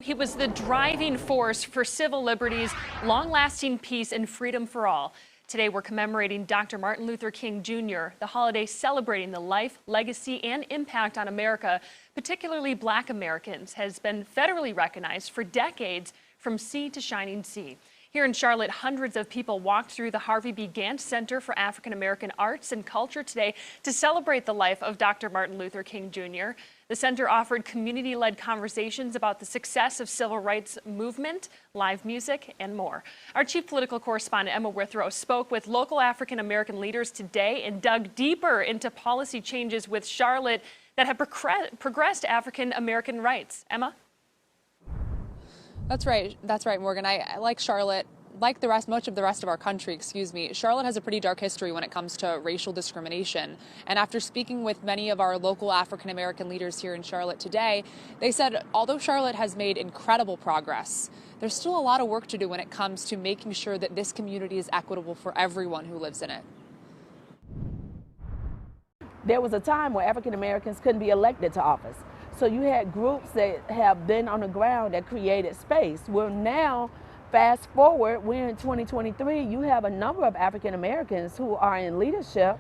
He was the driving force for civil liberties, long-lasting peace, and freedom for all. Today, we're commemorating Dr. Martin Luther King Jr., the holiday celebrating the life, legacy, and impact on America, particularly Black Americans, has been federally recognized for decades from sea to shining sea. Here in Charlotte, hundreds of people walked through the Harvey B. Gantt Center for African American Arts and Culture today to celebrate the life of Dr. Martin Luther King Jr. The center offered community-led conversations about the success of civil rights movement, live music, and more. Our chief political correspondent, Emma Withrow, spoke with local African American leaders today and dug deeper into policy changes with Charlotte that have progressed African American rights. Emma? That's right, Morgan. I like Charlotte, like much of the rest of our country, Charlotte has a pretty dark history when it comes to racial discrimination. And after speaking with many of our local African American leaders here in Charlotte today, they said although Charlotte has made incredible progress, there's still a lot of work to do when it comes to making sure that this community is equitable for everyone who lives in it. There was a time where African Americans couldn't be elected to office. So you had groups that have been on the ground that created space. Well, now, fast forward, we're in 2023, you have a number of African Americans who are in leadership.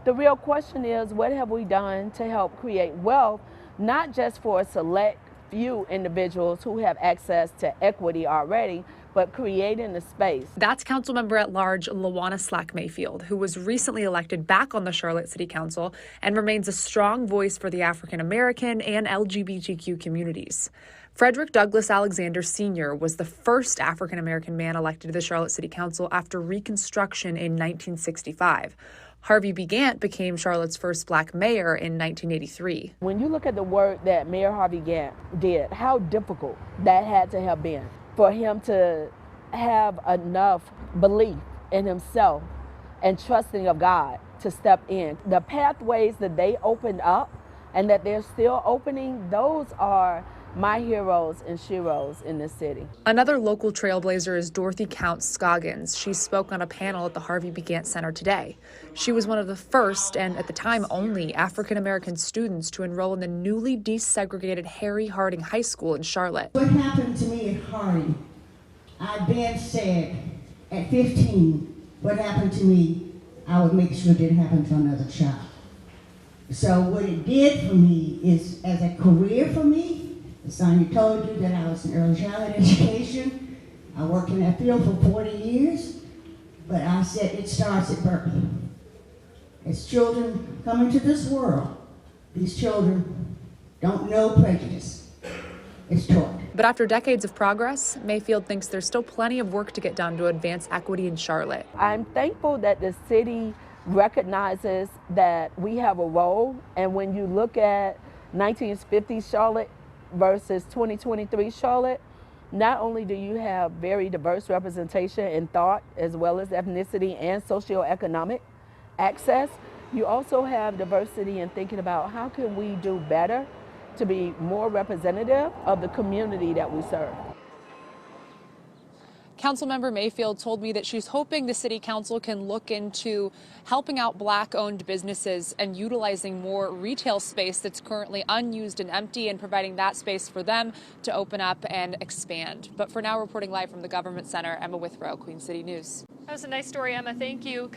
The real question is, what have we done to help create wealth, not just for a select few individuals who have access to equity already, but creating the space. That's Councilmember at Large Lawana Slack Mayfield, who was recently elected back on the Charlotte City Council and remains a strong voice for the African American and LGBTQ communities. Frederick Douglass Alexander Sr. was the first African American man elected to the Charlotte City Council after Reconstruction in 1965. Harvey B. Gantt became Charlotte's first Black mayor in 1983. When you look at the work that Mayor Harvey Gantt did, how difficult that had to have been for him to have enough belief in himself and trusting of God to step in. The pathways that they opened up and that they're still opening, those are my heroes and sheroes in this city. Another local trailblazer is Dorothy Count Scoggins. She spoke on a panel at the Harvey B. Gantt Center today. She was one of the first, and at the time only, African-American students to enroll in the newly desegregated Harry Harding High School in Charlotte. What happened to me at Harding, I then said at 15, what happened to me, I would make sure it didn't happen to another child. So what it did for me is, as a career for me, Sonia told you that I was in early childhood education. I worked in that field for 40 years, but I said it starts at birth. As children come into this world, these children don't know prejudice. It's taught. But after decades of progress, Mayfield thinks there's still plenty of work to get done to advance equity in Charlotte. I'm thankful that the city recognizes that we have a role, and when you look at 1950s Charlotte versus 2023 Charlotte, not only do you have very diverse representation in thought as well as ethnicity and socioeconomic access, you also have diversity in thinking about how can we do better to be more representative of the community that we serve. Councilmember Mayfield told me that she's hoping the City Council can look into helping out Black-owned businesses and utilizing more retail space that's currently unused and empty and providing that space for them to open up and expand. But for now, reporting live from the Government Center, Emma Withrow, Queen City News. That was a nice story, Emma. Thank you.